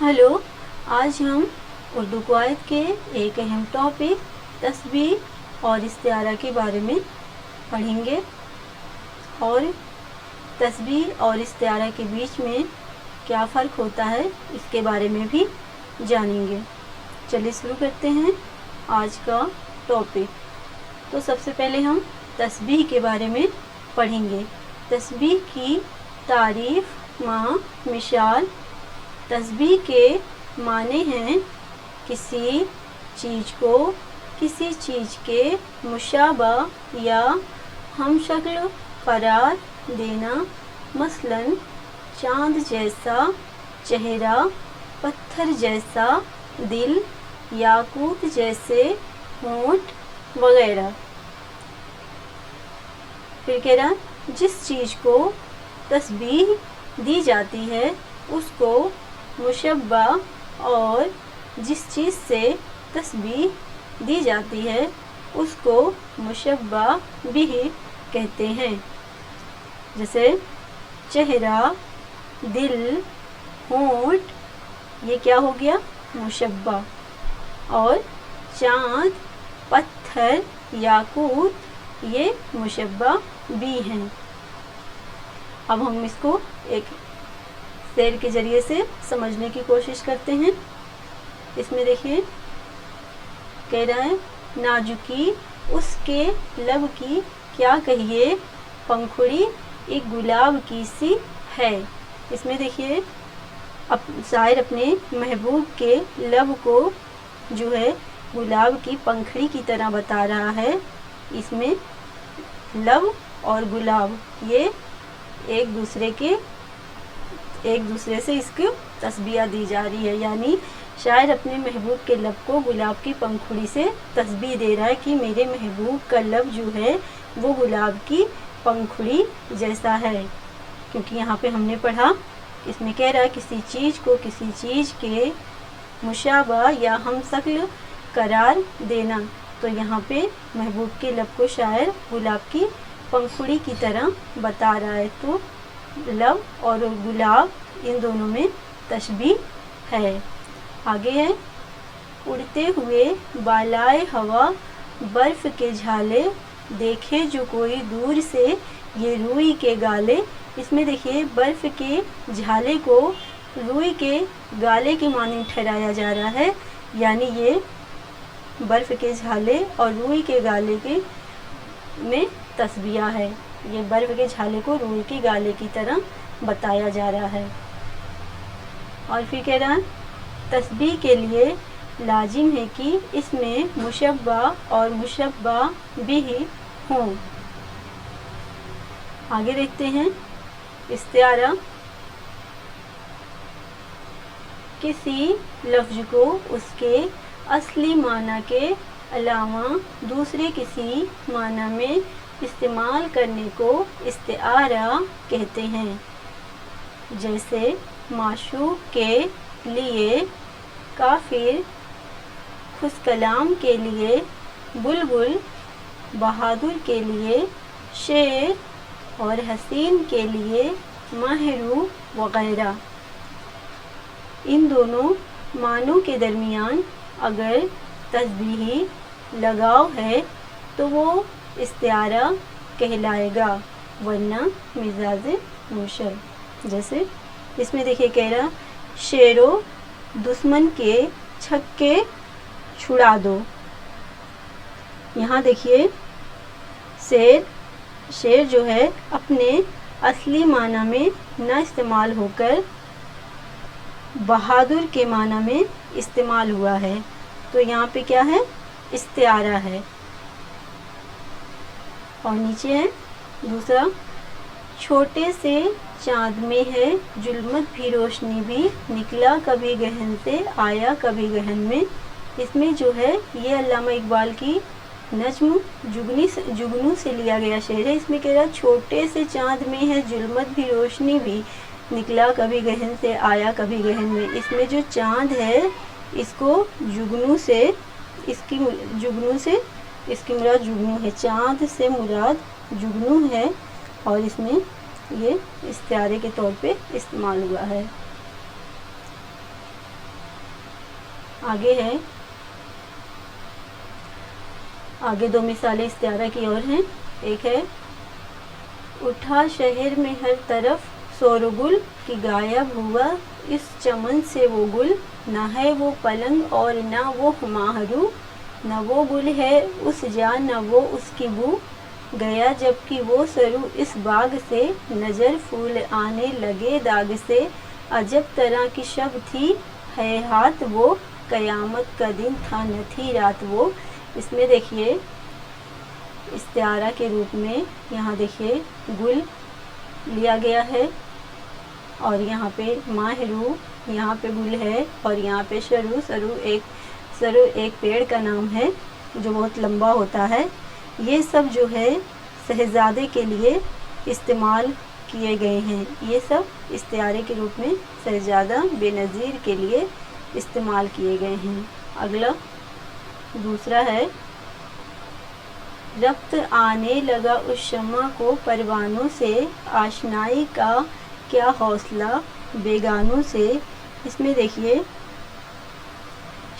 Hello, आज हम उर्दू क़वायद के एक अहम टॉपिक तस्बीह और इस्तिआरा के बारे में पढ़ेंगे और तस्बीह और इस्तिआरा के बीच में क्या फ़र्क होता है इसके बारे में भी जानेंगे। चलिए शुरू करते हैं आज का टॉपिक। तो सबसे पहले हम तस्बीह के बारे में पढ़ेंगे। तस्बीह की तारीफ़ मिसाल। तस्बीह के माने हैं किसी चीज़ को किसी चीज़ के मुशाबा या हमशक्ल करार देना। मसलन चाँद जैसा चेहरा, पत्थर जैसा दिल, याकूत जैसे होंठ वगैरह। फिर कह रहा, जिस चीज़ को तस्बीह दी जाती है उसको मुशब्बा और जिस चीज़ से तस्बीह दी जाती है उसको मुशब्बा बिही कहते हैं। जैसे चेहरा, दिल, होंठ, ये क्या हो गया? मुशब्बा। और चाँद, पत्थर, याकूत, ये मुशब्बा भी हैं। अब हम इसको एक शेर के ज़रिए से समझने की कोशिश करते हैं। इसमें देखिए कह रहा है, नाजुकी उसके लब की क्या कहिए, पंखुड़ी एक गुलाब की सी है। इसमें देखिए शायर अपने महबूब के लब को जो है गुलाब की पंखुड़ी की तरह बता रहा है। इसमें लब और गुलाब ये एक दूसरे से इसकी तस्बीह दी जा रही है। यानी शायर अपने महबूब के लब को गुलाब की पंखुड़ी से तस्बीह दे रहा है कि मेरे महबूब का लब जो है वो गुलाब की पंखुड़ी जैसा है। क्योंकि यहाँ पे हमने पढ़ा, इसमें कह रहा है किसी चीज़ को किसी चीज़ के मुशाबा या हमशक्ल करार देना। तो यहाँ पे महबूब के लब को शायर गुलाब की पंखुड़ी की तरह बता रहा है। तो लब और गुलाब इन दोनों में तशबीह है। आगे है, उड़ते हुए बालाए हवा बर्फ़ के झाले, देखे जो कोई दूर से ये रूई के गाले। इसमें देखिए बर्फ़ के झाले को रूई के गाले के माने ठहराया जा रहा है। यानी ये बर्फ़ के झाले और रूई के गाले के में तस्बीह है। ये बर्फ़ के झाले को रूई के गाले की तरह बताया जा रहा है। और फिर कह रहा है, तस्बीह के लिए लाजिम है कि इसमें मुशब्बा और मुशब्बा बिही हों। आगे देखते हैं इस्तिआरा। किसी लफ्ज़ को उसके असली माना के अलावा दूसरे किसी माना में इस्तेमाल करने को इस्तिआरा कहते हैं। जैसे माशूक के लिए काफिर, खुशकलाम के लिए बुलबुल, बहादुर के लिए शेर और हसीन के लिए माहरू वगैरह। इन दोनों मानों के दरमियान अगर तस्बीही लगाव है तो वो इस्तिआरा कहलाएगा, वरना मिजाज मुशर। जैसे इसमें देखिए कह रहा, शेरो दुश्मन के छक्के छुड़ा दो। यहाँ देखिए शेर जो है अपने असली माना में न इस्तेमाल होकर बहादुर के माना में इस्तेमाल हुआ है। तो यहाँ पे क्या है? इस्तिआरा है। और नीचे है दूसरा, छोटे से चाँद में है जुल्मत भी रोशनी भी, निकला कभी गहन से आया कभी गहन में। इसमें जो है ये अल्लामा इकबाल की नज्म जुगनू से लिया गया शेर है। इसमें कह रहा, छोटे से चाँद में है जुल्मत भी रोशनी भी, निकला कभी गहन से आया कभी गहन में। इसमें जो चाँद है इसको जुगनू से इसकी मुराद जुगनू है। चाँद से मुराद जुगनू है और इसमें ये इस्तिआरे के तौर पे इस्तेमाल हुआ है। आगे है, आगे दो मिसालें इस्तिआरा की और हैं। एक है, उठा शहर में हर तरफ शोरगुल कि गायब हुआ इस चमन से वो गुल, ना है वो पलंग और ना वो माहरू, न वो गुल है उस जान न वो उसकी बू, गया जबकि वो सरू इस बाग से, नजर फूल आने लगे दाग से, अजब तरह की शब थी है हाथ वो, कयामत का दिन था न थी रात वो। इसमें देखिए इस्तिआरा के रूप में यहाँ देखिए गुल लिया गया है और यहाँ पे माहरू, यहाँ पे गुल है और यहाँ पे सरू, सरू एक पेड़ का नाम है जो बहुत लंबा होता है। ये सब जो है शहजादे के लिए इस्तेमाल किए गए हैं। ये सब इस्तिआरे के रूप में शहजादा बेनज़ीर के लिए इस्तेमाल किए गए हैं। अगला दूसरा है, रब्त आने लगा उस शम्मा को परवानों से, आशनाई का क्या हौसला बेगानों से। इसमें देखिए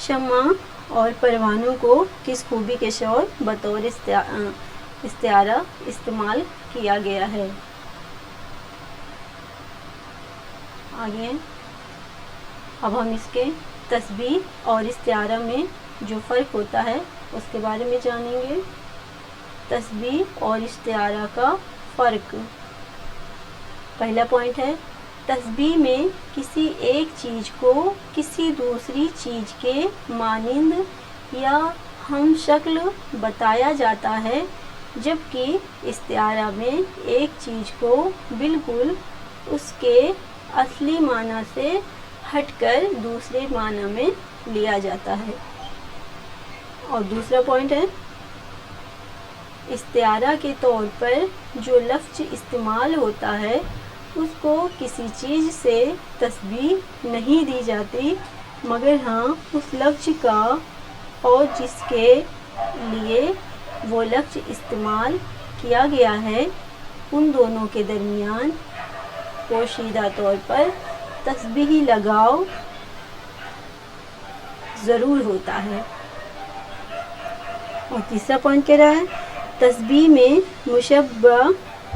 शम्मा और परवानों को किस खूबी के शौर बतौर इस्तिआरा इस्तेमाल किया गया है। आगे अब हम इसके तस्बीह और इस्तिआरा में जो फ़र्क होता है उसके बारे में जानेंगे। तस्बीह और इस्तिआरा का फ़र्क। पहला पॉइंट है, तस्बीह में किसी एक चीज़ को किसी दूसरी चीज़ के मानिंद या हम शक्ल बताया जाता है, जबकि इस्तिआरा में एक चीज़ को बिल्कुल उसके असली माना से हटकर दूसरे माना में लिया जाता है। और दूसरा पॉइंट है, इस्तिआरा के तौर पर जो लफ्ज़ इस्तेमाल होता है उसको किसी चीज़ से तस्बीह नहीं दी जाती, मगर हाँ उस लफ्ज़ का और जिसके लिए वो लफ्ज़ इस्तेमाल किया गया है उन दोनों के दरमियान पोशीदा तौर पर तस्बीही लगाव ज़रूर होता है। और तीसरा पॉइंट कह रहा है, तस्बीह में मुशब्बा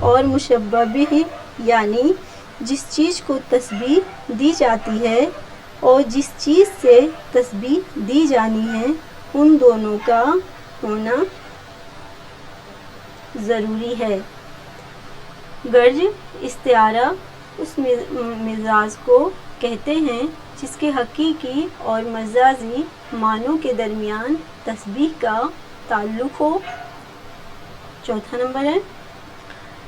और मुशब्बा बिही, यानी जिस चीज़ को तस्बीह दी जाती है और जिस चीज़ से तस्बीह दी जानी है उन दोनों का होना ज़रूरी है। गर्ज इस्तिआरा उस मिजाज को कहते हैं जिसके हकीकी और मजाजी मानों के दरमियान तस्बीह का ताल्लुक़ हो। चौथा नंबर है,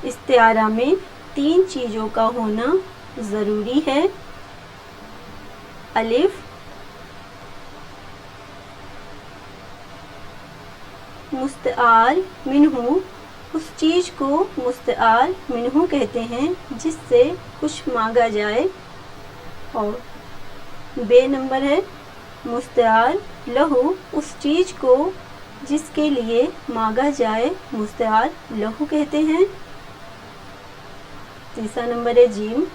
इस्तिआरा में 3 चीज़ों का होना ज़रूरी है। अलिफ, मुस्तआर मिन्हु, उस चीज़ को मुस्तआर मिन्हु कहते हैं जिससे कुछ मांगा जाए। और बे नंबर है, मुस्तआर लहू, उस चीज़ को जिसके लिए मांगा जाए मुस्तआर लहू कहते हैं। तीसरा नंबर है जीम,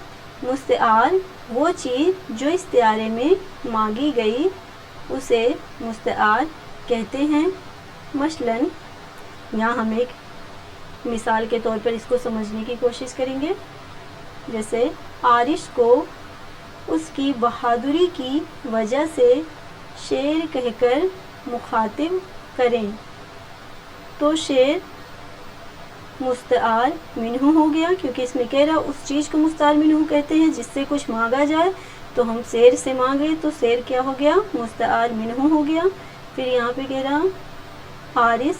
मुस्तआर वो चीज़ जो इस्तिआरे में मांगी गई उसे मुस्तआर कहते हैं। मसलन यहाँ हम एक मिसाल के तौर पर इसको समझने की कोशिश करेंगे। जैसे आरिश को उसकी बहादुरी की वजह से शेर कहकर मुखातिब करें तो शेर मुस्तआर मिन्हु हो गया, क्योंकि इसमें कह रहा उस चीज़ को मुस्तआर मिन्हु कहते हैं जिससे कुछ मांगा जाए, तो हम शेर से मांगे तो शेर क्या हो गया, मुस्तआर मिन्हु हो गया। फिर यहाँ पे कह रहा आरिस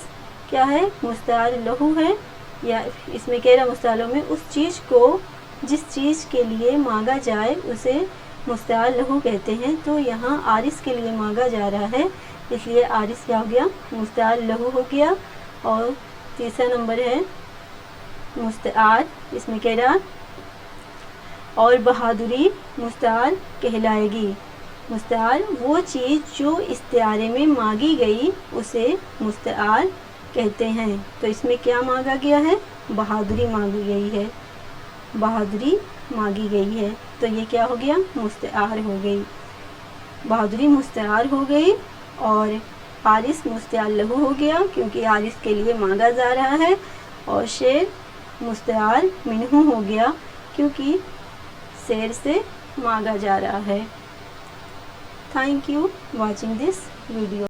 क्या है, मुस्तआर लहू है, या इसमें कह रहा मुस्तआर में उस चीज़ को जिस चीज़ के लिए मांगा जाए उसे मुस्तआर लहू कहते हैं। तो यहाँ आरिस के लिए मांगा जा रहा है, इसलिए आरिस क्या हो गया, मुस्तआर लहू हो गया। और तीसरा नंबर है मुस्तआर, इसमें कह रहा और बहादुरी मुस्तआर कहलाएगी। मुस्तआर वो चीज़ जो इस्तिआरे में मांगी गई उसे मुस्तआर कहते हैं। तो इसमें क्या मांगा गया है, बहादुरी मांगी गई है, बहादुरी मांगी गई है, तो ये क्या हो गया, मुस्तआर हो गई। بہادری مستعار ہو گئی اور حارث مستعار لہو ہو گیا کیونکہ حارث کے لیے مانگا جا رہا ہے، اور شیر مستعار منہو ہو گیا کیونکہ شیر سے مانگا جا رہا ہے۔ Thank you watching this video.